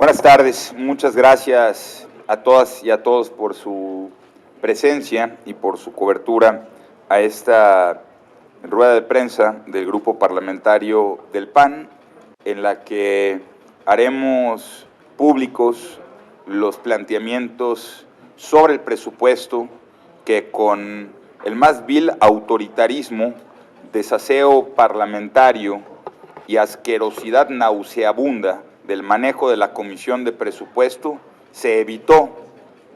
Buenas tardes, muchas gracias a todas y a todos por su presencia y por su cobertura a esta rueda de prensa del Grupo Parlamentario del PAN, en la que haremos públicos los planteamientos sobre el presupuesto que con el más vil autoritarismo, desaseo parlamentario y asquerosidad nauseabunda del manejo de la Comisión de Presupuesto, se evitó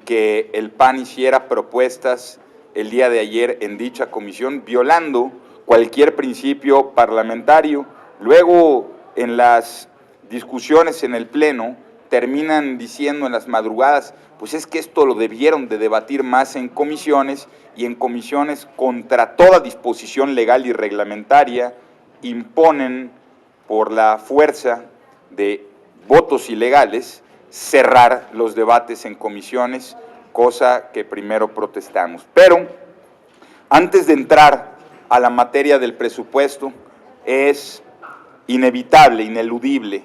que el PAN hiciera propuestas el día de ayer en dicha comisión, violando cualquier principio parlamentario. Luego, en las discusiones en el Pleno, terminan diciendo en las madrugadas, pues es que esto lo debieron de debatir más en comisiones, y en comisiones, contra toda disposición legal y reglamentaria, imponen por la fuerza de votos ilegales cerrar los debates en comisiones, cosa que primero protestamos. Pero antes de entrar a la materia del presupuesto, es inevitable, ineludible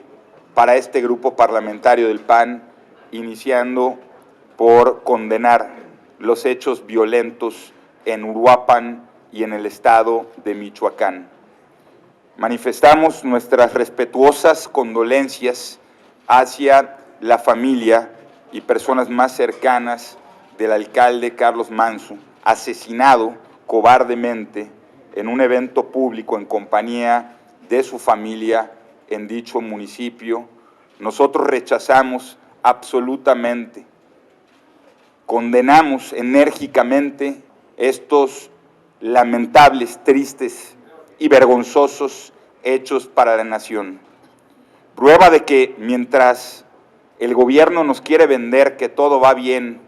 para este grupo parlamentario del PAN, iniciando por condenar los hechos violentos en Uruapan y en el estado de Michoacán. Manifestamos nuestras respetuosas condolencias hacia la familia y personas más cercanas del alcalde Carlos Manso, asesinado cobardemente en un evento público en compañía de su familia en dicho municipio. Nosotros rechazamos absolutamente, condenamos enérgicamente estos lamentables, tristes y vergonzosos hechos para la nación. Prueba de que mientras el gobierno nos quiere vender que todo va bien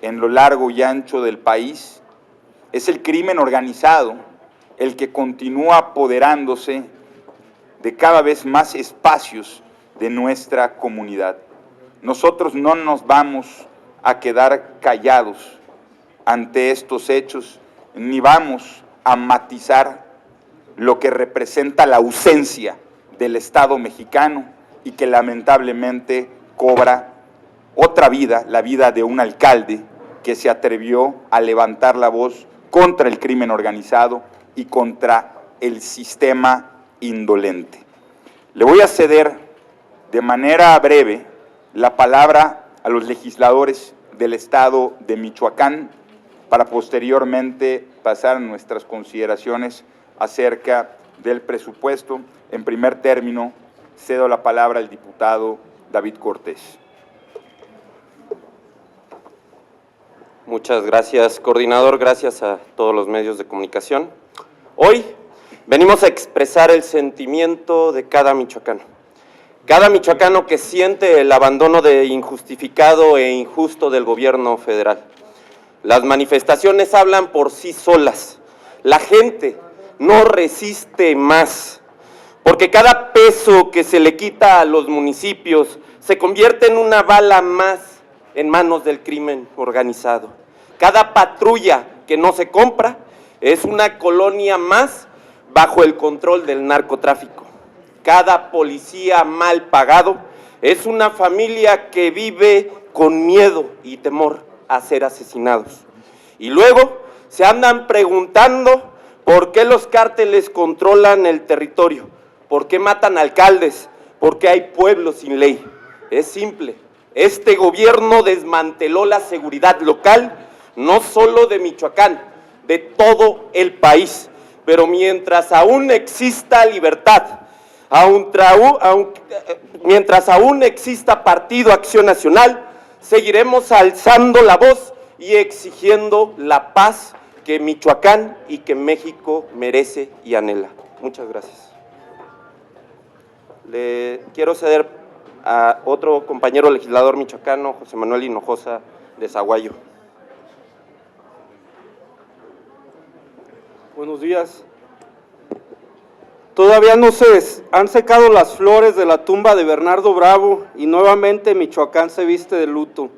en lo largo y ancho del país, es el crimen organizado el que continúa apoderándose de cada vez más espacios de nuestra comunidad. Nosotros no nos vamos a quedar callados ante estos hechos, ni vamos a matizar lo que representa la ausencia del Estado mexicano y que lamentablemente cobra otra vida, la vida de un alcalde que se atrevió a levantar la voz contra el crimen organizado y contra el sistema indolente. Le voy a ceder de manera breve la palabra a los legisladores del estado de Michoacán para posteriormente pasar a nuestras consideraciones acerca del presupuesto. En primer término, cedo la palabra al diputado David Cortés. Muchas gracias, coordinador. Gracias a todos los medios de comunicación. Hoy venimos a expresar el sentimiento de cada michoacano. Cada michoacano que siente el abandono injustificado e injusto del gobierno federal. Las manifestaciones hablan por sí solas. La gente no resiste más, porque cada peso que se le quita a los municipios se convierte en una bala más en manos del crimen organizado. Cada patrulla que no se compra es una colonia más bajo el control del narcotráfico. Cada policía mal pagado es una familia que vive con miedo y temor a ser asesinados. Y luego se andan preguntando por qué los cárteles controlan el territorio, por qué matan alcaldes, por qué hay pueblos sin ley. Es simple, este gobierno desmanteló la seguridad local, no solo de Michoacán, de todo el país. Pero mientras aún exista libertad, mientras aún exista Partido Acción Nacional, seguiremos alzando la voz y exigiendo la paz que Michoacán y que México merece y anhela. Muchas gracias. Le quiero ceder a otro compañero legislador michoacano, José Manuel Hinojosa de Zaguayo. Buenos días. Todavía no se han secado las flores de la tumba de Bernardo Bravo y nuevamente Michoacán se viste de luto.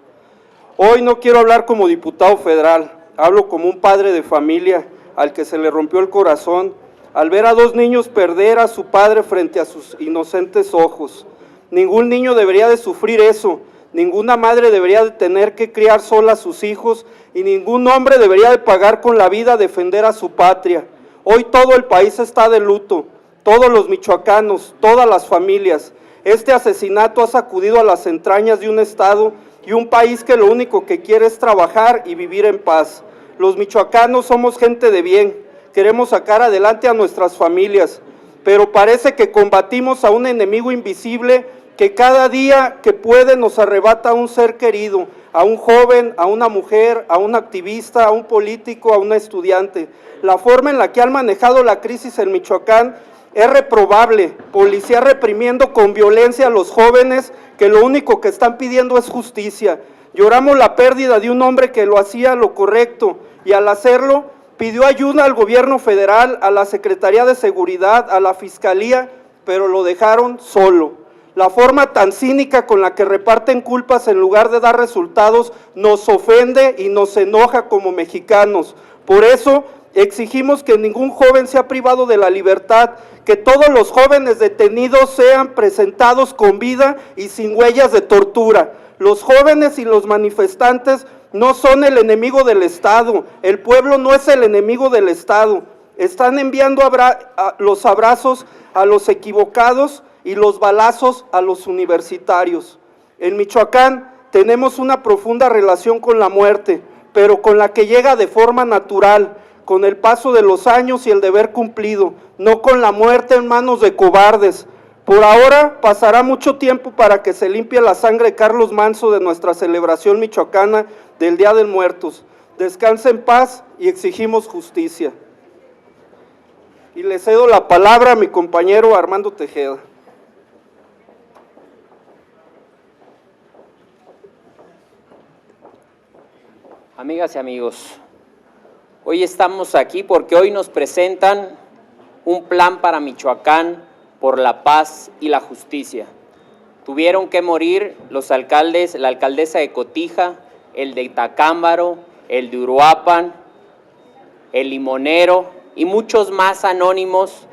Hoy no quiero hablar como diputado federal, hablo como un padre de familia al que se le rompió el corazón al ver a dos niños perder a su padre frente a sus inocentes ojos. Ningún niño debería de sufrir eso, ninguna madre debería de tener que criar sola a sus hijos y ningún hombre debería de pagar con la vida defender a su patria. Hoy todo el país está de luto, todos los michoacanos, todas las familias. Este asesinato ha sacudido a las entrañas de un estado y un país que lo único que quiere es trabajar y vivir en paz. Los michoacanos somos gente de bien, queremos sacar adelante a nuestras familias, pero parece que combatimos a un enemigo invisible que cada día que puede nos arrebata a un ser querido, a un joven, a una mujer, a un activista, a un político, a un estudiante. La forma en la que han manejado la crisis en Michoacán es reprobable, policía reprimiendo con violencia a los jóvenes que lo único que están pidiendo es justicia. Lloramos la pérdida de un hombre que lo hacía lo correcto y al hacerlo pidió ayuda al gobierno federal, a la Secretaría de Seguridad, a la Fiscalía, pero lo dejaron solo. La forma tan cínica con la que reparten culpas en lugar de dar resultados nos ofende y nos enoja como mexicanos. Por eso exigimos que ningún joven sea privado de la libertad, que todos los jóvenes detenidos sean presentados con vida y sin huellas de tortura. Los jóvenes y los manifestantes no son el enemigo del Estado, el pueblo no es el enemigo del Estado. Están enviando los abrazos a los equivocados y los balazos a los universitarios. En Michoacán tenemos una profunda relación con la muerte, pero con la que llega de forma natural, con el paso de los años y el deber cumplido, no con la muerte en manos de cobardes. Por ahora pasará mucho tiempo para que se limpie la sangre de Carlos Manso de nuestra celebración michoacana del Día de Muertos. Descanse en paz y exigimos justicia. Y le cedo la palabra a mi compañero Armando Tejeda. Amigas y amigos, hoy estamos aquí porque hoy nos presentan un plan para Michoacán por la paz y la justicia. Tuvieron que morir los alcaldes, la alcaldesa de Cotija, el de Tacámbaro, el de Uruapan, el Limonero y muchos más anónimos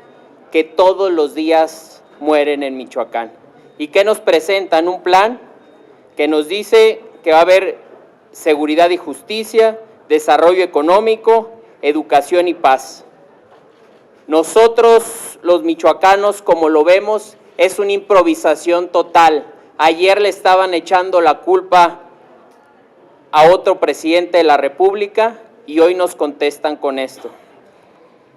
que todos los días mueren en Michoacán. ¿Y qué nos presentan? Un plan que nos dice que va a haber seguridad y justicia, desarrollo económico, educación y paz. Nosotros, los michoacanos, como lo vemos, es una improvisación total. Ayer le estaban echando la culpa a otro presidente de la República y hoy nos contestan con esto.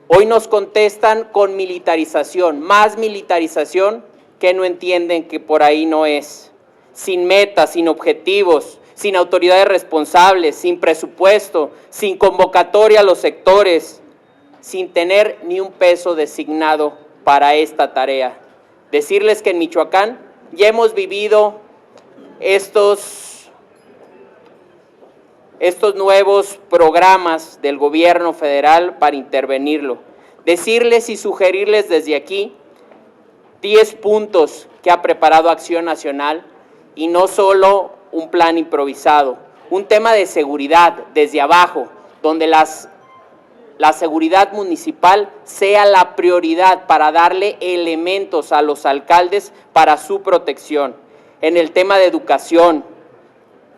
Hoy nos contestan con militarización, más militarización que no entienden que por ahí no es. Sin metas, sin objetivos, sin autoridades responsables, sin presupuesto, sin convocatoria a los sectores, sin tener ni un peso designado para esta tarea. Decirles que en Michoacán ya hemos vivido estos nuevos programas del gobierno federal para intervenirlo. Decirles y sugerirles desde aquí 10 puntos que ha preparado Acción Nacional y no solo un plan improvisado, un tema de seguridad desde abajo, donde la seguridad municipal sea la prioridad para darle elementos a los alcaldes para su protección. En el tema de educación,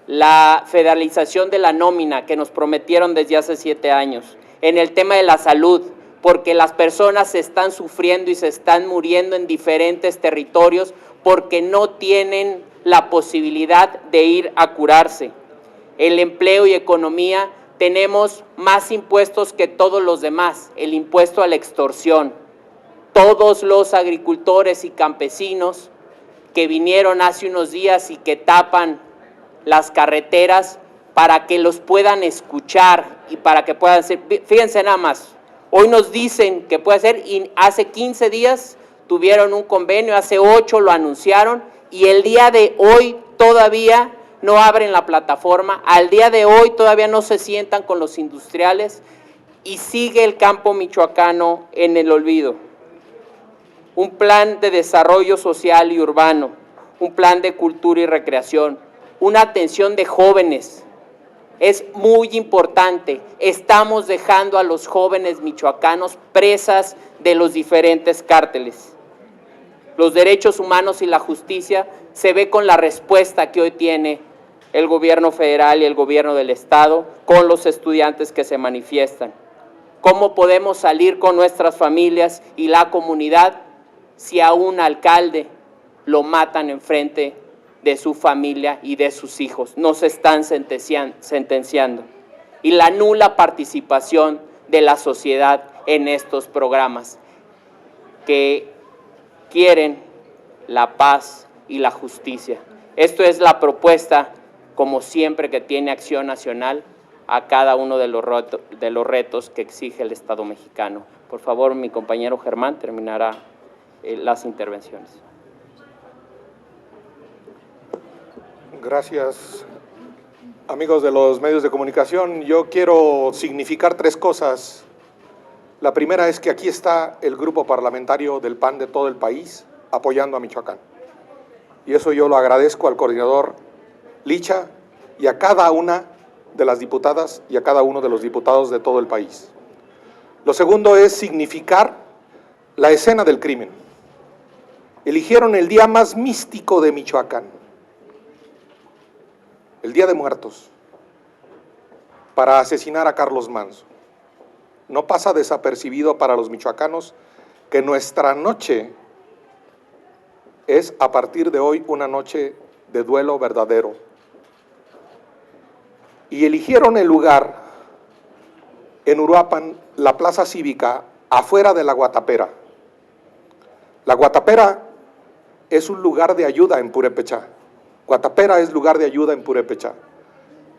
la federalización de la nómina que nos prometieron desde hace 7 años. En el tema de la salud, porque las personas se están sufriendo y se están muriendo en diferentes territorios porque no tienen la posibilidad de ir a curarse. El empleo y economía, tenemos más impuestos que todos los demás, el impuesto a la extorsión. Todos los agricultores y campesinos que vinieron hace unos días y que tapan las carreteras para que los puedan escuchar y para que puedan ser, fíjense nada más, hoy nos dicen que puede ser y hace 15 días tuvieron un convenio, hace 8 lo anunciaron y el día de hoy todavía no abren la plataforma, al día de hoy todavía no se sientan con los industriales y sigue el campo michoacano en el olvido. Un plan de desarrollo social y urbano, un plan de cultura y recreación, una atención de jóvenes. Es muy importante, estamos dejando a los jóvenes michoacanos presas de los diferentes cárteles. los derechos humanos y la justicia se ve con la respuesta que hoy tiene el gobierno federal y el gobierno del estado con los estudiantes que se manifiestan. ¿Cómo podemos salir con nuestras familias y la comunidad si a un alcalde lo matan enfrente de su familia y de sus hijos? Nos están sentenciando. Y la nula participación de la sociedad en estos programas que quieren la paz y la justicia. Esto es la propuesta, como siempre, que tiene Acción Nacional a cada uno de los retos que exige el Estado mexicano. Por favor, mi compañero Germán terminará las intervenciones. Gracias, amigos de los medios de comunicación. Yo quiero significar tres cosas. La primera es que aquí está el grupo parlamentario del PAN de todo el país apoyando a Michoacán. Y eso yo lo agradezco al coordinador Licha y a cada una de las diputadas y a cada uno de los diputados de todo el país. Lo segundo es significar la escena del crimen. Eligieron el día más místico de Michoacán, el Día de Muertos, para asesinar a Carlos Manzo. No pasa desapercibido para los michoacanos que nuestra noche es a partir de hoy una noche de duelo verdadero. Y eligieron el lugar en Uruapan, la plaza cívica, afuera de la Guatapera. La Guatapera es un lugar de ayuda en Purépechá. Guatapera es lugar de ayuda en Purépechá.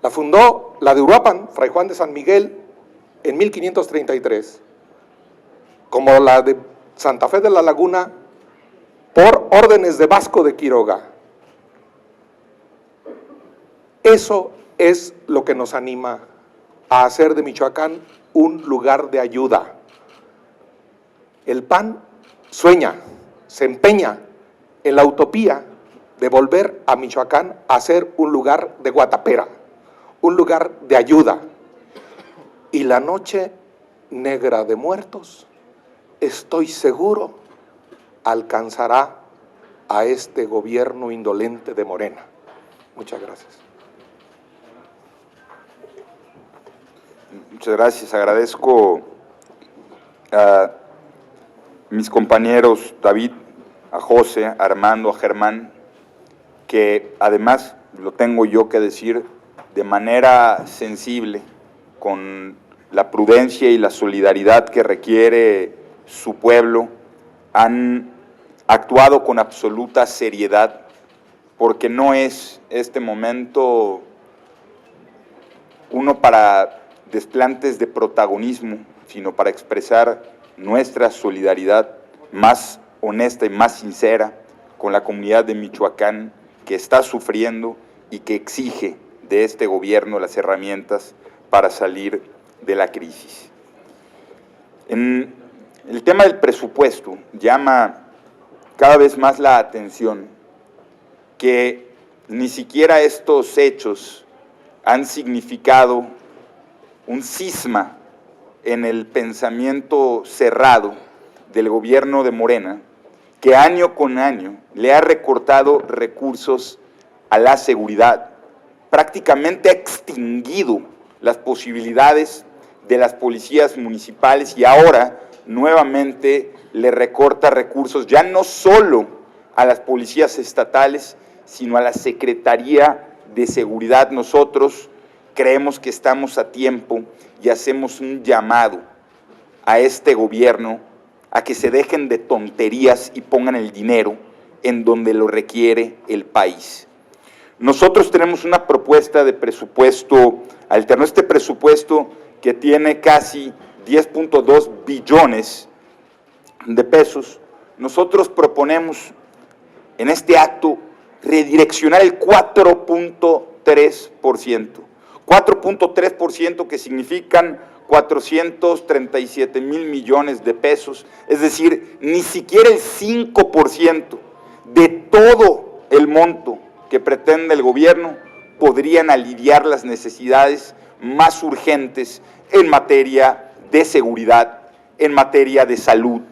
La fundó la de Uruapan, Fray Juan de San Miguel, en 1533, como la de Santa Fe de la Laguna, por órdenes de Vasco de Quiroga. Eso es lo que nos anima a hacer de Michoacán un lugar de ayuda. El PAN sueña, se empeña en la utopía de volver a Michoacán a ser un lugar de Guatapera, un lugar de ayuda. Y la noche negra de muertos, estoy seguro, alcanzará a este gobierno indolente de Morena. Muchas gracias. Muchas gracias. Agradezco a mis compañeros David, a José, a Armando, a Germán, que además, lo tengo yo que decir, de manera sensible, con la prudencia y la solidaridad que requiere su pueblo, han actuado con absoluta seriedad, porque no es este momento uno para desplantes de protagonismo, sino para expresar nuestra solidaridad más honesta y más sincera con la comunidad de Michoacán, que está sufriendo y que exige de este gobierno las herramientas para salir de la crisis. En el tema del presupuesto llama cada vez más la atención que ni siquiera estos hechos han significado un cisma en el pensamiento cerrado del gobierno de Morena, que año con año le ha recortado recursos a la seguridad, prácticamente ha extinguido las posibilidades de las policías municipales y ahora nuevamente le recorta recursos ya no solo a las policías estatales, sino a la Secretaría de Seguridad. Nosotros creemos que estamos a tiempo y hacemos un llamado a este gobierno a que se dejen de tonterías y pongan el dinero en donde lo requiere el país. Nosotros tenemos una propuesta de presupuesto alterno. Este presupuesto que tiene casi 10.2 billones de pesos, nosotros proponemos en este acto redireccionar el 4.3%. 4.3% que significan 437 mil millones de pesos, es decir, ni siquiera el 5% de todo el monto que pretende el gobierno podrían aliviar las necesidades más urgentes en materia de seguridad, en materia de salud,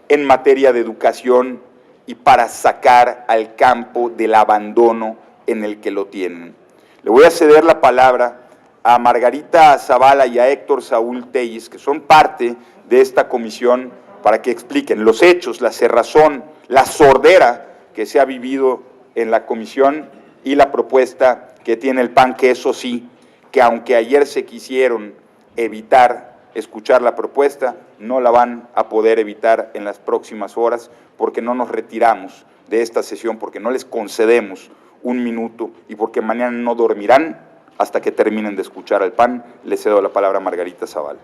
en materia de educación, y para sacar al campo del abandono en el que lo tienen. Le voy a ceder la palabra a Margarita Zavala y a Héctor Saúl Telles, que son parte de esta comisión, para que expliquen los hechos, la cerrazón, la sordera que se ha vivido en la comisión y la propuesta que tiene el PAN, que eso sí, que aunque ayer se quisieron evitar escuchar la propuesta, no la van a poder evitar en las próximas horas, porque no nos retiramos de esta sesión, porque no les concedemos un minuto y porque mañana no dormirán hasta que terminen de escuchar al PAN. Le cedo la palabra a Margarita Zavala.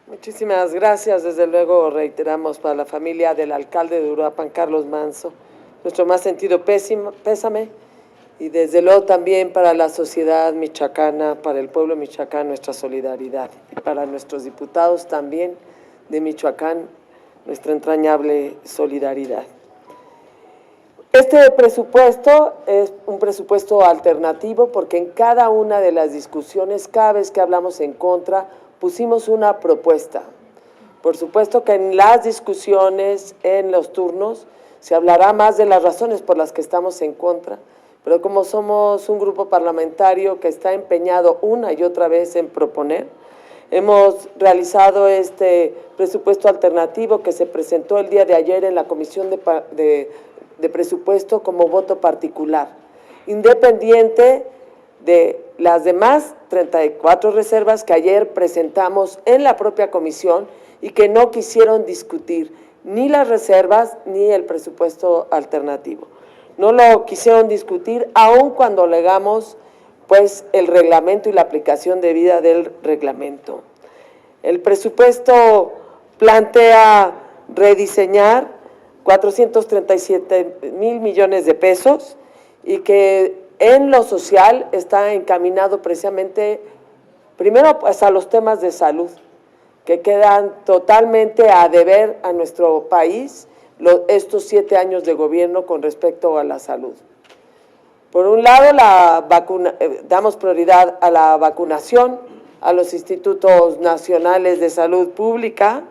Muchísimas gracias. Desde luego reiteramos para la familia del alcalde de Uruapan, Carlos Manso, nuestro más sentido pésame, y desde luego también para la sociedad michoacana, para el pueblo michoacán, nuestra solidaridad, y para nuestros diputados también de Michoacán, nuestra entrañable solidaridad. Este presupuesto es un presupuesto alternativo porque en cada una de las discusiones, cada vez que hablamos en contra, pusimos una propuesta. Por supuesto que en las discusiones, en los turnos, se hablará más de las razones por las que estamos en contra, pero como somos un grupo parlamentario que está empeñado una y otra vez en proponer, hemos realizado este presupuesto alternativo que se presentó el día de ayer en la Comisión de Presupuesto como voto particular, independiente de las demás 34 reservas que ayer presentamos en la propia comisión y que no quisieron discutir ni las reservas ni el presupuesto alternativo. No lo quisieron discutir aun cuando alegamos pues el reglamento y la aplicación debida del reglamento. El presupuesto plantea rediseñar 437,000 millones de pesos y que en lo social está encaminado precisamente, primero pues a los temas de salud, que quedan totalmente a deber a nuestro país estos 7 años de gobierno con respecto a la salud. Por un lado, damos prioridad a la vacunación, a los institutos nacionales de salud pública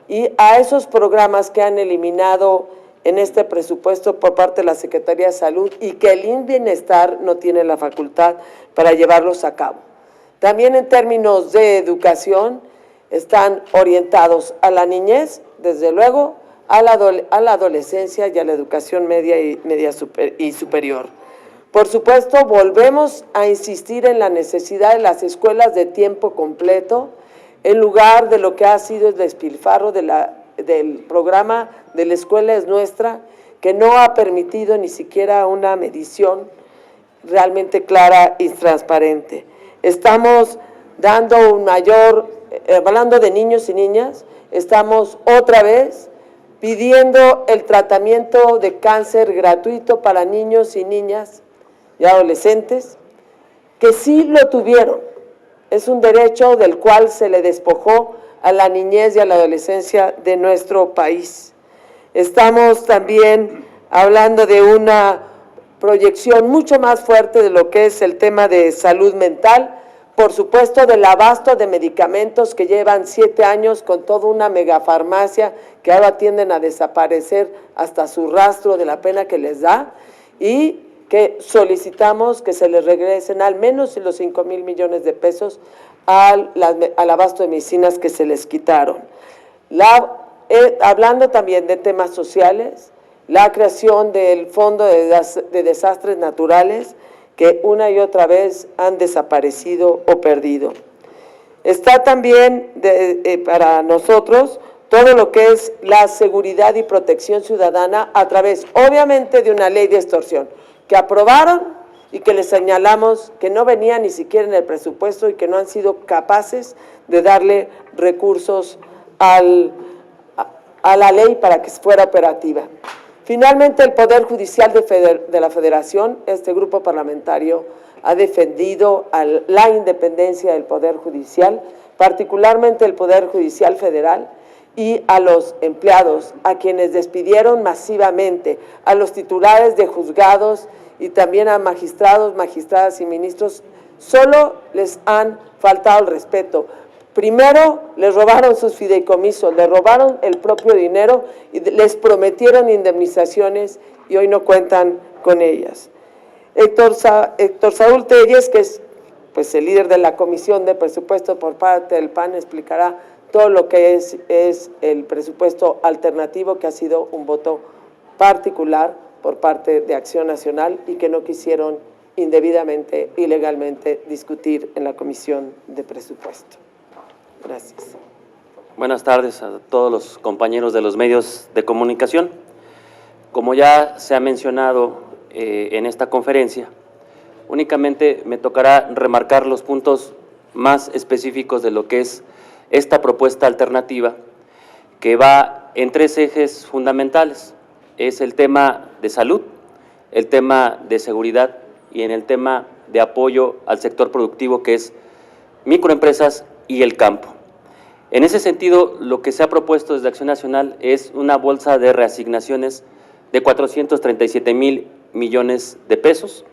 y a esos programas que han eliminado en este presupuesto por parte de la Secretaría de Salud y que el INS-Bienestar no tiene la facultad para llevarlos a cabo. También en términos de educación están orientados a la niñez, desde luego, a la adolescencia y a la educación media y superior. Por supuesto, volvemos a insistir en la necesidad de las escuelas de tiempo completo, en lugar de lo que ha sido el despilfarro del programa de La Escuela es Nuestra, que no ha permitido ni siquiera una medición realmente clara y transparente. Estamos dando un mayor, hablando de niños y niñas, estamos otra vez pidiendo el tratamiento de cáncer gratuito para niños y niñas y adolescentes que sí lo tuvieron. Es un derecho del cual se le despojó a la niñez y a la adolescencia de nuestro país. Estamos también hablando de una proyección mucho más fuerte de lo que es el tema de salud mental, por supuesto del abasto de medicamentos que llevan 7 años con toda una megafarmacia que ahora tienden a desaparecer hasta su rastro de la pena que les da, y que solicitamos que se les regresen al menos los 5,000 millones de pesos al abasto de medicinas que se les quitaron. Hablando también de temas sociales, la creación del Fondo de Desastres Naturales, que una y otra vez han desaparecido o perdido. Está también para nosotros todo lo que es la seguridad y protección ciudadana a través, obviamente, de una ley de extorsión que aprobaron y que les señalamos que no venía ni siquiera en el presupuesto y que no han sido capaces de darle recursos a la ley para que fuera operativa. Finalmente, el Poder Judicial de la Federación, este grupo parlamentario ha defendido la independencia del Poder Judicial, particularmente el Poder Judicial Federal, y a los empleados, a quienes despidieron masivamente, a los titulares de juzgados y también a magistrados, magistradas y ministros, solo les han faltado el respeto. Primero les robaron sus fideicomisos, les robaron el propio dinero y les prometieron indemnizaciones y hoy no cuentan con ellas. Héctor Saúl Telles, que es pues, el líder de la Comisión de Presupuesto por parte del PAN, explicará todo lo que es el presupuesto alternativo, que ha sido un voto particular por parte de Acción Nacional y que no quisieron indebidamente, ilegalmente discutir en la Comisión de Presupuesto. Gracias. Buenas tardes a todos los compañeros de los medios de comunicación. Como ya se ha mencionado en esta conferencia, únicamente me tocará remarcar los puntos más específicos de lo que es esta propuesta alternativa, que va en 3 ejes fundamentales. Es el tema de salud, el tema de seguridad y en el tema de apoyo al sector productivo, que es microempresas y el campo. En ese sentido, lo que se ha propuesto desde Acción Nacional es una bolsa de reasignaciones de 437,000 millones de pesos,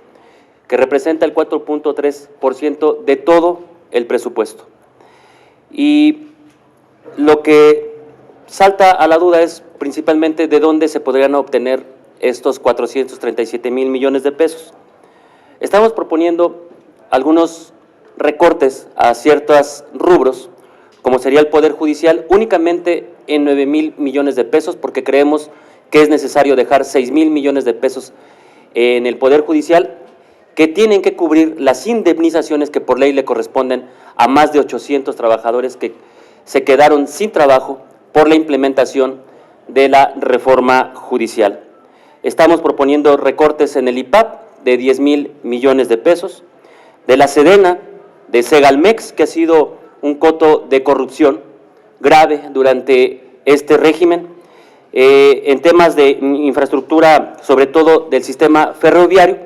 que representa el 4.3% de todo el presupuesto. Y lo que salta a la duda es principalmente de dónde se podrían obtener estos 437,000 millones de pesos. Estamos proponiendo algunos recortes a ciertos rubros, como sería el Poder Judicial, únicamente en 9,000 millones de pesos, porque creemos que es necesario dejar 6,000 millones de pesos en el Poder Judicial, que tienen que cubrir las indemnizaciones que por ley le corresponden a más de 800 trabajadores que se quedaron sin trabajo por la implementación de la reforma judicial. Estamos proponiendo recortes en el IPAP de 10,000 millones de pesos, de la Sedena, de Segalmex, que ha sido un coto de corrupción grave durante este régimen, en temas de infraestructura, sobre todo del sistema ferroviario,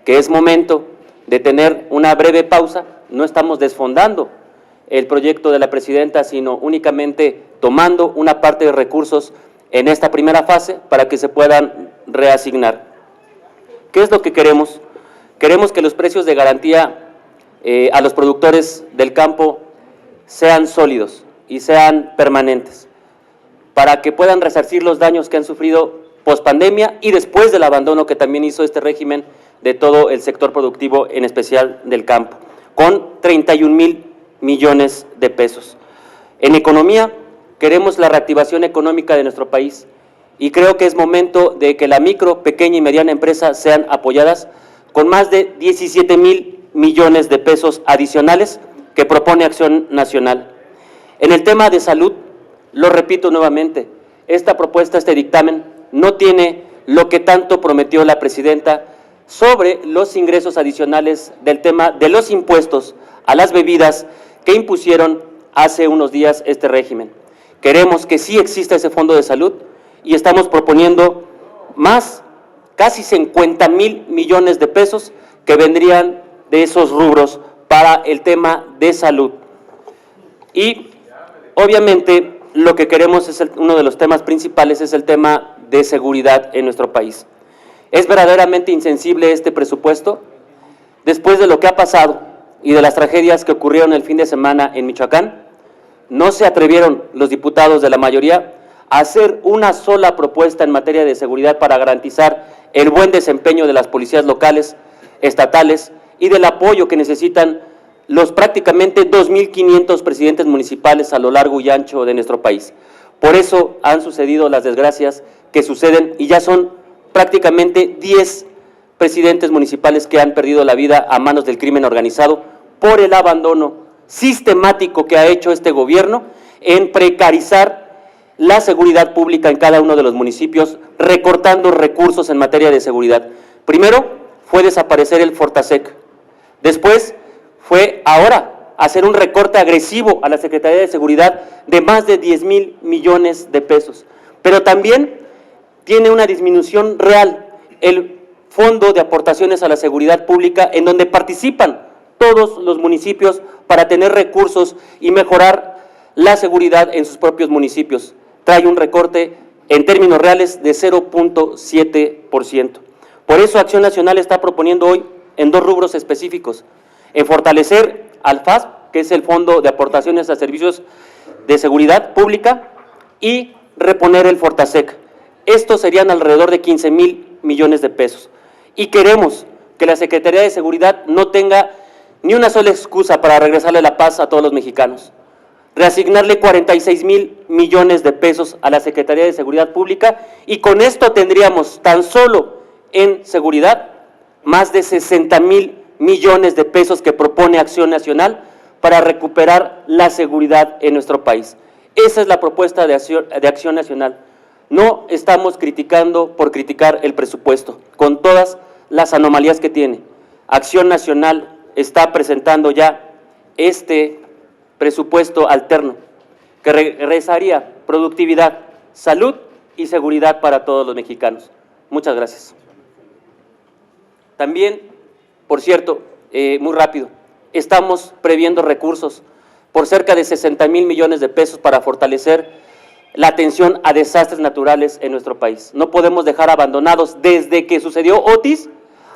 que es momento de tener una breve pausa. No estamos desfondando el proyecto de la presidenta, sino únicamente tomando una parte de recursos en esta primera fase para que se puedan reasignar. ¿Qué es lo que queremos? Queremos que los precios de garantía a los productores del campo sean sólidos y sean permanentes, para que puedan resarcir los daños que han sufrido pospandemia y después del abandono que también hizo este régimen de todo el sector productivo, en especial del campo, con 31,000 millones de pesos. En economía, queremos la reactivación económica de nuestro país y creo que es momento de que la micro, pequeña y mediana empresa sean apoyadas con más de 17,000 millones de pesos adicionales que propone Acción Nacional. En el tema de salud, lo repito nuevamente, esta propuesta, este dictamen, no tiene lo que tanto prometió la presidenta sobre los ingresos adicionales del tema de los impuestos a las bebidas que impusieron hace unos días este régimen. Queremos que sí exista ese fondo de salud y estamos proponiendo más, casi 50,000 millones de pesos que vendrían de esos rubros para el tema de salud. Y obviamente lo que queremos es uno de los temas principales es el tema de seguridad en nuestro país. Es verdaderamente insensible este presupuesto después de lo que ha pasado y de las tragedias que ocurrieron el fin de semana en Michoacán. No se atrevieron los diputados de la mayoría a hacer una sola propuesta en materia de seguridad para garantizar el buen desempeño de las policías locales, estatales y del apoyo que necesitan los prácticamente 2,500 presidentes municipales a lo largo y ancho de nuestro país. Por eso han sucedido las desgracias que suceden y ya son prácticamente 10 presidentes municipales que han perdido la vida a manos del crimen organizado por el abandono sistemático que ha hecho este gobierno en precarizar la seguridad pública en cada uno de los municipios, recortando recursos en materia de seguridad. Primero fue desaparecer el Fortasec, después fue ahora hacer un recorte agresivo a la Secretaría de Seguridad de más de 10,000 millones de pesos, pero también tiene una disminución real el Fondo de Aportaciones a la Seguridad Pública, en donde participan todos los municipios para tener recursos y mejorar la seguridad en sus propios municipios. Trae un recorte en términos reales de 0.7%. Por eso Acción Nacional está proponiendo hoy en 2 rubros específicos, en fortalecer al FASP que es el Fondo de Aportaciones a Servicios de Seguridad Pública, y reponer el Fortasec. Estos serían alrededor de 15,000 millones de pesos. Y queremos que la Secretaría de Seguridad no tenga ni una sola excusa para regresarle la paz a todos los mexicanos. Reasignarle 46,000 millones de pesos a la Secretaría de Seguridad Pública, y con esto tendríamos tan solo en seguridad más de 60,000 millones de pesos que propone Acción Nacional para recuperar la seguridad en nuestro país. Esa es la propuesta de Acción Nacional. No estamos criticando por criticar el presupuesto, con todas las anomalías que tiene. Acción Nacional está presentando ya este presupuesto alterno, que regresaría productividad, salud y seguridad para todos los mexicanos. Muchas gracias. También, por cierto, muy rápido, estamos previendo recursos por cerca de 60,000 millones de pesos para fortalecer la atención a desastres naturales en nuestro país. No podemos dejar abandonados, desde que sucedió Otis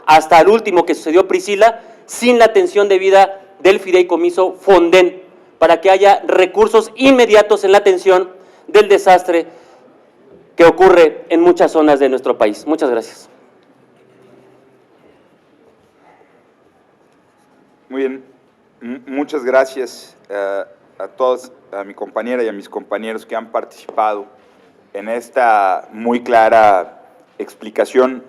hasta el último que sucedió Priscila, sin la atención debida del fideicomiso Fonden, para que haya recursos inmediatos en la atención del desastre que ocurre en muchas zonas de nuestro país. Muchas gracias. Muy bien, muchas gracias a todos, a mi compañera y a mis compañeros que han participado en esta muy clara explicación.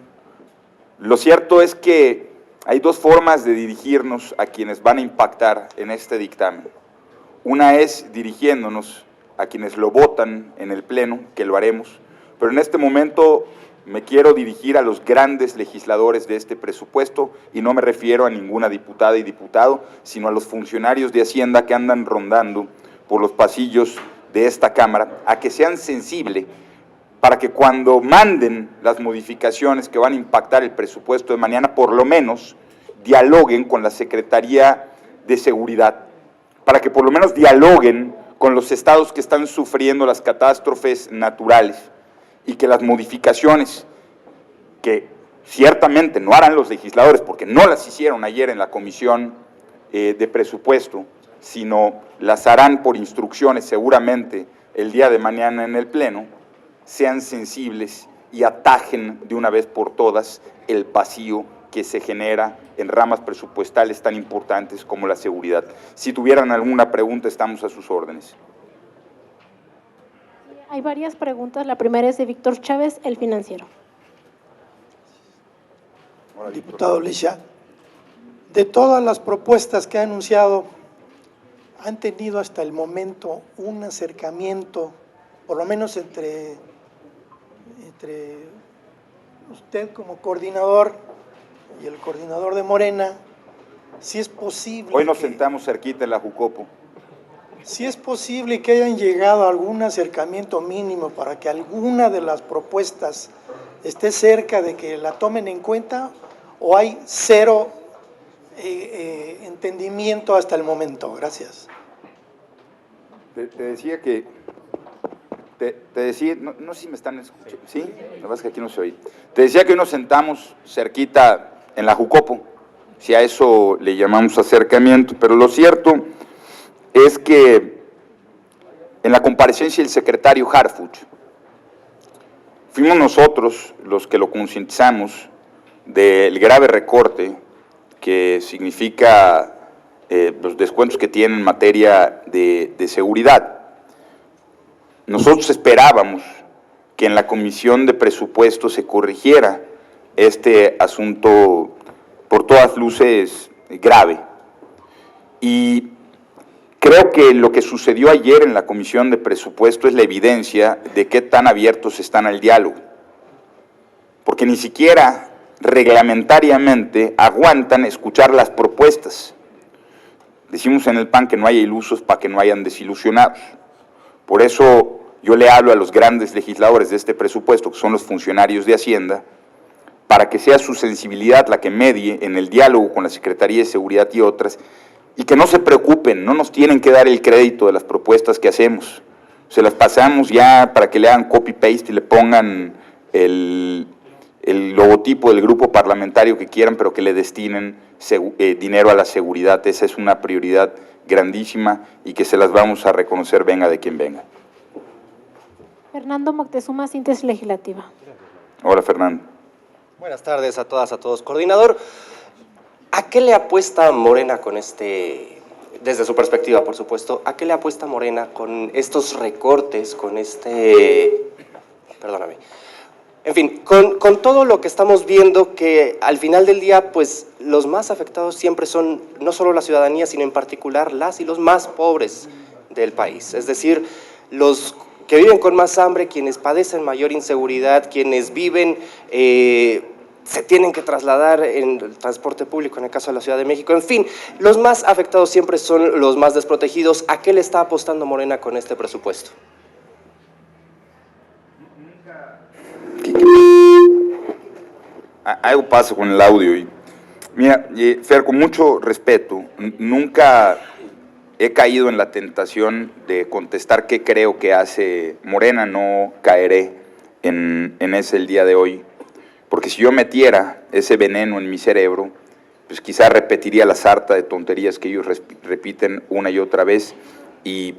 Lo cierto es que hay dos formas de dirigirnos a quienes van a impactar en este dictamen. Una es dirigiéndonos a quienes lo votan en el Pleno, que lo haremos, pero en este momento me quiero dirigir a los grandes legisladores de este presupuesto, y no me refiero a ninguna diputada y diputado, sino a los funcionarios de Hacienda que andan rondando por los pasillos de esta Cámara, a que sean sensibles para que cuando manden las modificaciones que van a impactar el presupuesto de mañana, por lo menos dialoguen con la Secretaría de Seguridad, para que por lo menos dialoguen con los estados que están sufriendo las catástrofes naturales, y que las modificaciones que ciertamente no harán los legisladores, porque no las hicieron ayer en la Comisión de Presupuesto, sino las harán por instrucciones seguramente el día de mañana en el Pleno, sean sensibles y atajen de una vez por todas el vacío que se genera en ramas presupuestales tan importantes como la seguridad. Si tuvieran alguna pregunta, estamos a sus órdenes. Hay varias preguntas. La primera es de Víctor Chávez, El Financiero. Diputado Lecha, de todas las propuestas que ha anunciado, ¿han tenido hasta el momento un acercamiento, por lo menos entre usted como coordinador y el coordinador de Morena, si es posible? Hoy nos sentamos cerquita en la Jucopo. Si es posible que hayan llegado a algún acercamiento mínimo para que alguna de las propuestas esté cerca de que la tomen en cuenta, o hay cero entendimiento hasta el momento. Gracias. Te decía que, te decía, no sé si me están escuchando, ¿sí? Lo que pasa es que aquí no se oye. Te decía que hoy nos sentamos cerquita en la Jucopo, si a eso le llamamos acercamiento, pero lo cierto es que en la comparecencia del secretario Harfuch, fuimos nosotros los que lo concientizamos del grave recorte que significa los descuentos que tienen en materia de seguridad. Nosotros esperábamos que en la Comisión de Presupuestos se corrigiera este asunto por todas luces grave. Y creo que lo que sucedió ayer en la Comisión de Presupuesto es la evidencia de qué tan abiertos están al diálogo, porque ni siquiera reglamentariamente aguantan escuchar las propuestas. Decimos en el PAN que no haya ilusos para que no hayan desilusionados. Por eso yo le hablo a los grandes legisladores de este presupuesto, que son los funcionarios de Hacienda, para que sea su sensibilidad la que medie en el diálogo con la Secretaría de Seguridad y otras, y que no se preocupen, no nos tienen que dar el crédito de las propuestas que hacemos. Se las pasamos ya para que le hagan copy-paste y le pongan el logotipo del grupo parlamentario que quieran, pero que le destinen dinero a la seguridad. Esa es una prioridad grandísima y que se las vamos a reconocer venga de quien venga. Fernando Moctezuma, síntesis legislativa. Hola, Fernando. Buenas tardes a todas, a todos. Coordinador, ¿a qué le apuesta Morena con desde su perspectiva, por supuesto, a qué le apuesta Morena con estos recortes, con perdóname, en fin, con todo lo que estamos viendo, que al final del día, pues, los más afectados siempre son no solo la ciudadanía, sino en particular las y los más pobres del país, es decir, los que viven con más hambre, quienes padecen mayor inseguridad, quienes viven, se tienen que trasladar en el transporte público, en el caso de la Ciudad de México, en fin, los más afectados siempre son los más desprotegidos. ¿A qué le está apostando Morena con este presupuesto? Algo pasa con el audio. Mira, Fer, con mucho respeto, nunca he caído en la tentación de contestar qué creo que hace Morena, no caeré en ese el día de hoy, porque si yo metiera ese veneno en mi cerebro, pues quizá repetiría la sarta de tonterías que ellos repiten una y otra vez, y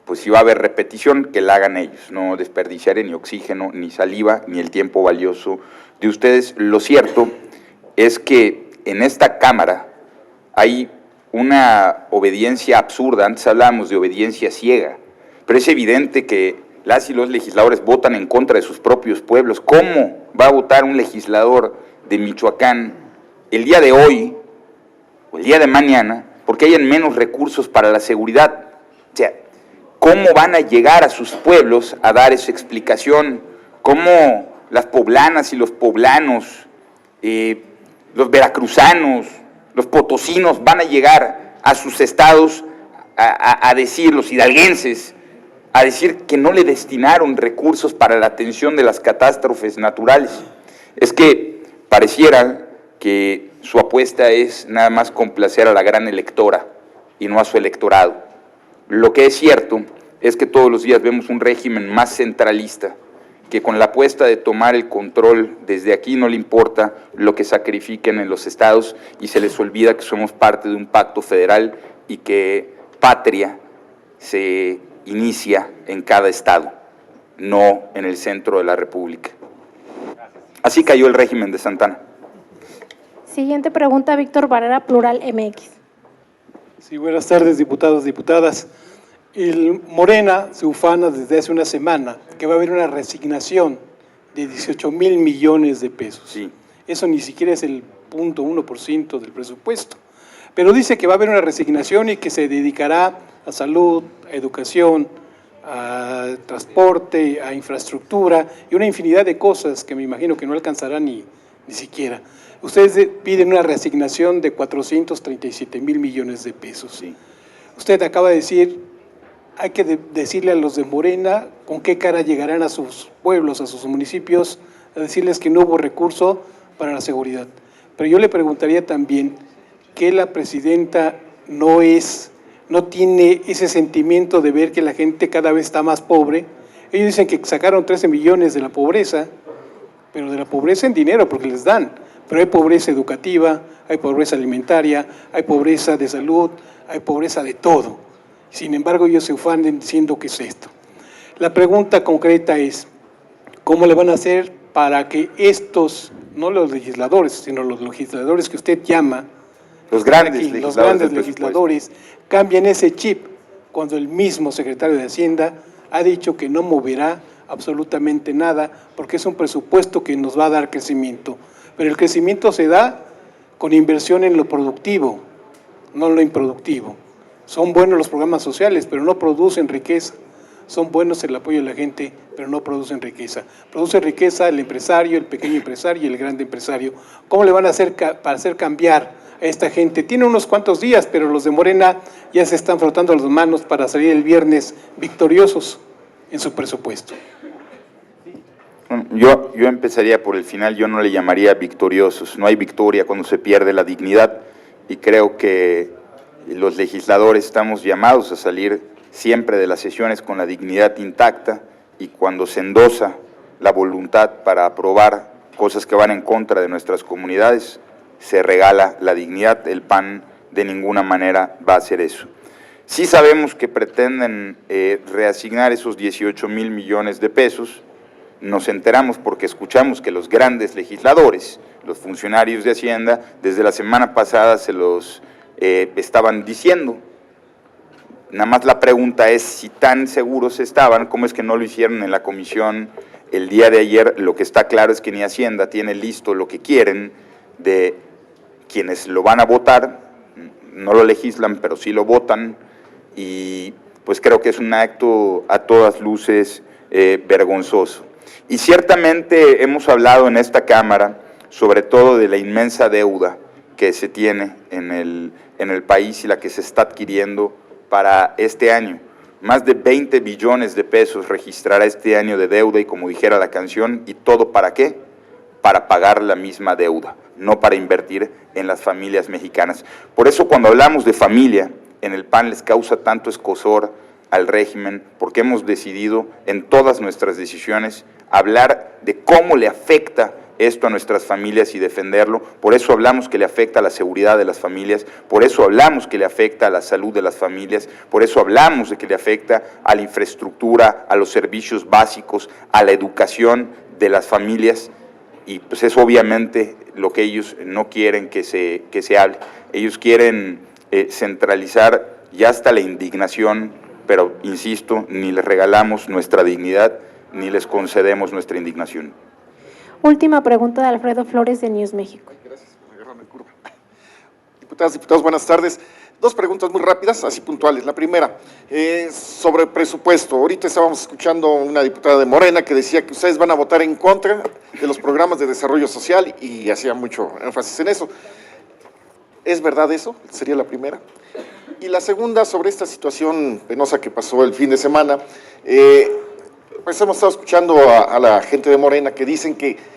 pues si va a haber repetición, que la hagan ellos, no desperdiciaré ni oxígeno, ni saliva, ni el tiempo valioso de ustedes. Lo cierto es que en esta Cámara hay una obediencia absurda. Antes hablábamos de obediencia ciega, pero es evidente que las y los legisladores votan en contra de sus propios pueblos. ¿Cómo va a votar un legislador de Michoacán el día de hoy o el día de mañana porque hayan menos recursos para la seguridad? O sea, ¿cómo van a llegar a sus pueblos a dar esa explicación? ¿Cómo las poblanas y los poblanos, los veracruzanos, los potosinos van a llegar a sus estados a decir, los hidalguenses, a decir que no le destinaron recursos para la atención de las catástrofes naturales? Es que pareciera que su apuesta es nada más complacer a la gran electora y no a su electorado. Lo que es cierto es que todos los días vemos un régimen más centralista, que con la apuesta de tomar el control desde aquí no le importa lo que sacrifiquen en los estados y se les olvida que somos parte de un pacto federal y que patria se inicia en cada estado, no en el centro de la República. Así cayó el régimen de Santana. Siguiente pregunta, Víctor Barrera, Plural MX. Sí, buenas tardes, diputados, diputadas. El Morena se ufana desde hace una semana que va a haber una resignación de 18,000 millones de pesos. Sí. Eso ni siquiera es el 0.1% del presupuesto. Pero dice que va a haber una resignación y que se dedicará a salud, a educación, a transporte, a infraestructura y una infinidad de cosas que me imagino que no alcanzará ni siquiera. Ustedes piden una reasignación de 437,000 millones de pesos. Sí. Usted acaba de decir, hay que decirle a los de Morena con qué cara llegarán a sus pueblos, a sus municipios, a decirles que no hubo recurso para la seguridad. Pero yo le preguntaría también que la presidenta no tiene ese sentimiento de ver que la gente cada vez está más pobre. Ellos dicen que sacaron 13 millones de la pobreza, pero de la pobreza en dinero, porque les dan. Pero hay pobreza educativa, hay pobreza alimentaria, hay pobreza de salud, hay pobreza de todo. Sin embargo, ellos se ufanan diciendo que es esto. La pregunta concreta es, ¿cómo le van a hacer para que estos, no los legisladores, sino los legisladores que usted llama, los grandes legisladores, cambien ese chip cuando el mismo secretario de Hacienda ha dicho que no moverá absolutamente nada porque es un presupuesto que nos va a dar crecimiento? Pero el crecimiento se da con inversión en lo productivo, no en lo improductivo. Son buenos los programas sociales, pero no producen riqueza. Son buenos el apoyo de la gente, pero no producen riqueza. Produce riqueza el empresario, el pequeño empresario y el grande empresario. ¿Cómo le van a hacer para hacer cambiar a esta gente? Tiene unos cuantos días, pero los de Morena ya se están frotando las manos para salir el viernes victoriosos en su presupuesto. Yo empezaría por el final. Yo no le llamaría victoriosos. No hay victoria cuando se pierde la dignidad, y creo que los legisladores estamos llamados a salir siempre de las sesiones con la dignidad intacta, y cuando se endosa la voluntad para aprobar cosas que van en contra de nuestras comunidades, se regala la dignidad. El PAN de ninguna manera va a hacer eso. Sí sabemos que pretenden reasignar esos 18,000 millones de pesos. Nos enteramos porque escuchamos que los grandes legisladores, los funcionarios de Hacienda, desde la semana pasada se los estaban diciendo. Nada más la pregunta es si tan seguros estaban, ¿cómo es que no lo hicieron en la comisión el día de ayer? Lo que está claro es que ni Hacienda tiene listo lo que quieren de quienes lo van a votar, no lo legislan, pero sí lo votan, y pues creo que es un acto a todas luces vergonzoso. Y ciertamente hemos hablado en esta Cámara, sobre todo de la inmensa deuda que se tiene en el país y la que se está adquiriendo para este año. Más de 20 billones de pesos registrará este año de deuda y, como dijera la canción, ¿y todo para qué? Para pagar la misma deuda, no para invertir en las familias mexicanas. Por eso cuando hablamos de familia, en el PAN les causa tanto escozor al régimen, porque hemos decidido en todas nuestras decisiones hablar de cómo le afecta esto a nuestras familias y defenderlo. Por eso hablamos que le afecta a la seguridad de las familias, por eso hablamos que le afecta a la salud de las familias, por eso hablamos de que le afecta a la infraestructura, a los servicios básicos, a la educación de las familias, y pues es obviamente lo que ellos no quieren que se hable. Ellos quieren centralizar ya hasta la indignación, pero insisto, ni les regalamos nuestra dignidad, ni les concedemos nuestra indignación. Última pregunta de Alfredo Flores de News México. Gracias por agarrarme en curva. Diputadas, diputados, buenas tardes. Dos preguntas muy rápidas, así puntuales. La primera, sobre presupuesto. Ahorita estábamos escuchando a una diputada de Morena que decía que ustedes van a votar en contra de los programas de desarrollo social y hacía mucho énfasis en eso. ¿Es verdad eso? Sería la primera. Y la segunda, sobre esta situación penosa que pasó el fin de semana, pues hemos estado escuchando a la gente de Morena que dicen que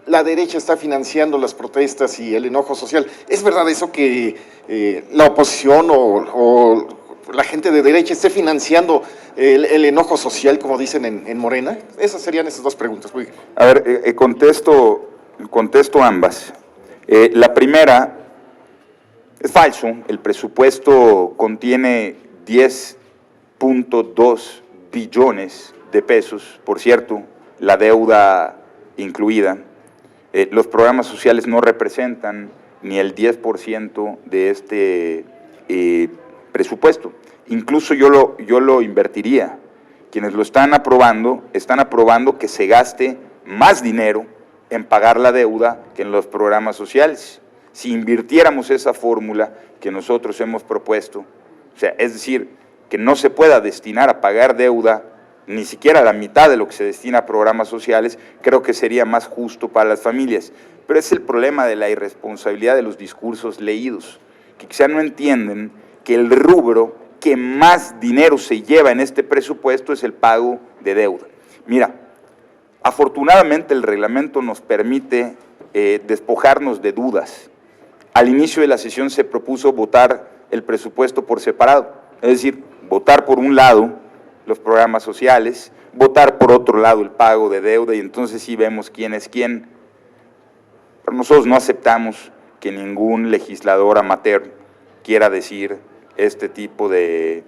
la derecha está financiando las protestas y el enojo social. ¿Es verdad eso que la oposición o la gente de derecha esté financiando el enojo social, como dicen en Morena? Esas serían esas dos preguntas. Muy bien. A ver, contesto ambas. La primera, es falso, el presupuesto contiene 10.2 billones de pesos, por cierto, la deuda incluida. Los programas sociales no representan ni el 10% de este presupuesto. Incluso yo lo invertiría. Quienes lo están aprobando que se gaste más dinero en pagar la deuda que en los programas sociales. Si invirtiéramos esa fórmula que nosotros hemos propuesto, o sea, es decir, que no se pueda destinar a pagar deuda ni siquiera la mitad de lo que se destina a programas sociales, creo que sería más justo para las familias. Pero es el problema de la irresponsabilidad de los discursos leídos, que quizá no entienden que el rubro que más dinero se lleva en este presupuesto es el pago de deuda. Mira, afortunadamente el reglamento nos permite despojarnos de dudas. Al inicio de la sesión se propuso votar el presupuesto por separado, es decir, votar por un lado los programas sociales, votar por otro lado el pago de deuda, y entonces sí vemos quién es quién. Pero nosotros no aceptamos que ningún legislador amateur quiera decir este tipo de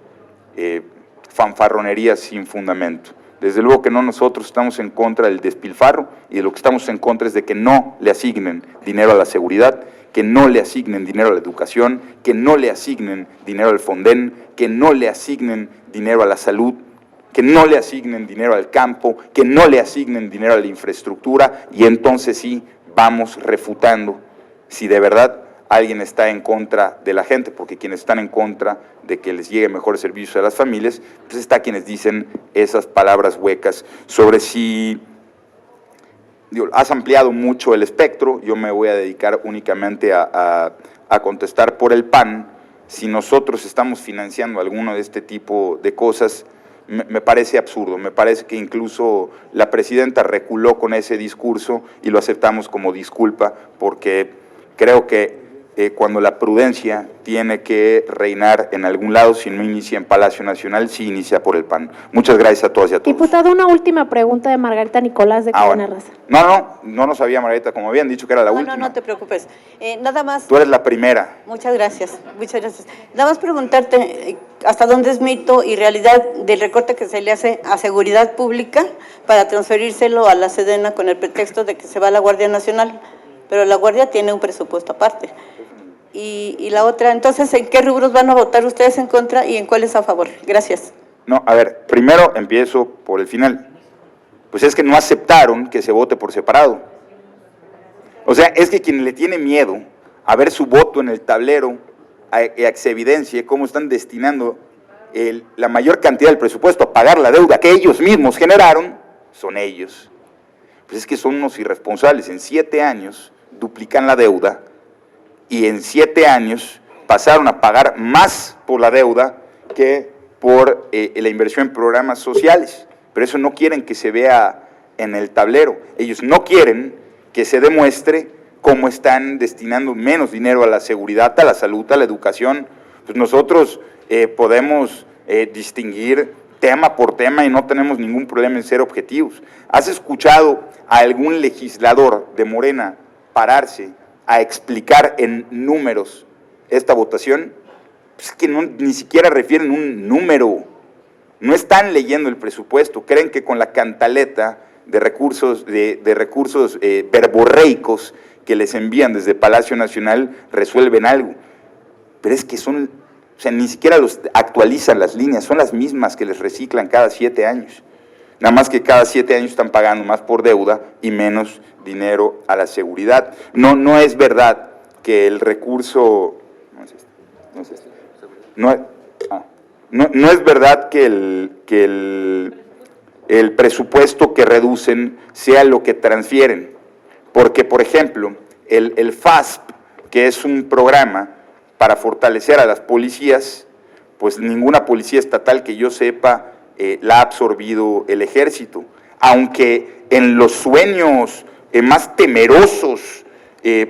fanfarronerías sin fundamento. Desde luego que no, nosotros estamos en contra del despilfarro, y de lo que estamos en contra es de que no le asignen dinero a la seguridad, que no le asignen dinero a la educación, que no le asignen dinero al Fonden, que no le asignen dinero a la salud, que no le asignen dinero al campo, que no le asignen dinero a la infraestructura, y entonces sí vamos refutando si de verdad alguien está en contra de la gente, porque quienes están en contra de que les llegue mejores servicios a las familias, pues está quienes dicen esas palabras huecas sobre si... has ampliado mucho el espectro, yo me voy a dedicar únicamente a contestar por el PAN. Si nosotros estamos financiando alguno de este tipo de cosas, me parece absurdo, me parece que incluso la presidenta reculó con ese discurso y lo aceptamos como disculpa, porque creo que cuando la prudencia tiene que reinar en algún lado, si no inicia en Palacio Nacional, sí inicia por el PAN. Muchas gracias a todas y a todos. Diputado, una última pregunta de Margarita Nicolás de Cadena Raza. No nos sabía, Margarita, como habían dicho que era la última. No te preocupes. Nada más. Tú eres la primera. Muchas gracias. Nada más preguntarte hasta dónde es mito y realidad del recorte que se le hace a seguridad pública para transferírselo a la Sedena con el pretexto de que se va a la Guardia Nacional, pero la Guardia tiene un presupuesto aparte. Y la otra, entonces, ¿en qué rubros van a votar ustedes en contra y en cuáles a favor? Gracias. No, a ver, primero empiezo por el final. Pues es que no aceptaron que se vote por separado. O sea, es que quien le tiene miedo a ver su voto en el tablero, a que se evidencie cómo están destinando la mayor cantidad del presupuesto a pagar la deuda que ellos mismos generaron, son ellos. Pues es que son unos irresponsables. En 7 años duplican la deuda y en 7 años pasaron a pagar más por la deuda que por la inversión en programas sociales. Pero eso no quieren que se vea en el tablero. Ellos no quieren que se demuestre cómo están destinando menos dinero a la seguridad, a la salud, a la educación. Pues nosotros podemos distinguir tema por tema y no tenemos ningún problema en ser objetivos. ¿Has escuchado a algún legislador de Morena pararse a explicar en números esta votación? Pues que ni siquiera refieren un número. No están leyendo el presupuesto, creen que con la cantaleta de recursos, verborreicos que les envían desde Palacio Nacional resuelven algo. Pero es que ni siquiera los actualizan las líneas, son las mismas que les reciclan cada 7 años. Nada más que cada 7 años están pagando más por deuda y menos dinero a la seguridad. No es verdad que el recurso... No es verdad que el presupuesto que reducen sea lo que transfieren, porque, por ejemplo, el FASP, que es un programa para fortalecer a las policías, pues ninguna policía estatal que yo sepa la ha absorbido el ejército, aunque en los sueños más temerosos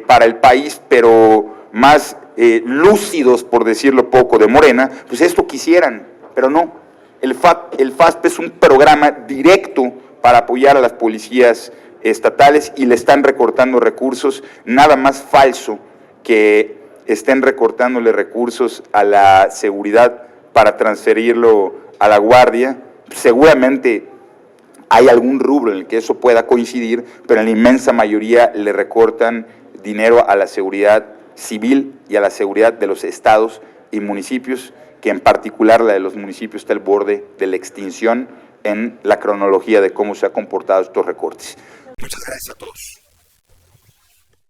para el país, pero más lúcidos, por decirlo poco, de Morena, pues esto quisieran, pero no. El FASP es un programa directo para apoyar a las policías estatales y le están recortando recursos. Nada más falso que estén recortándole recursos a la seguridad para transferirlo a la Guardia. Seguramente hay algún rubro en el que eso pueda coincidir, pero en la inmensa mayoría le recortan dinero a la seguridad civil y a la seguridad de los estados y municipios, que en particular la de los municipios está al borde de la extinción en la cronología de cómo se han comportado estos recortes. Muchas gracias a todos.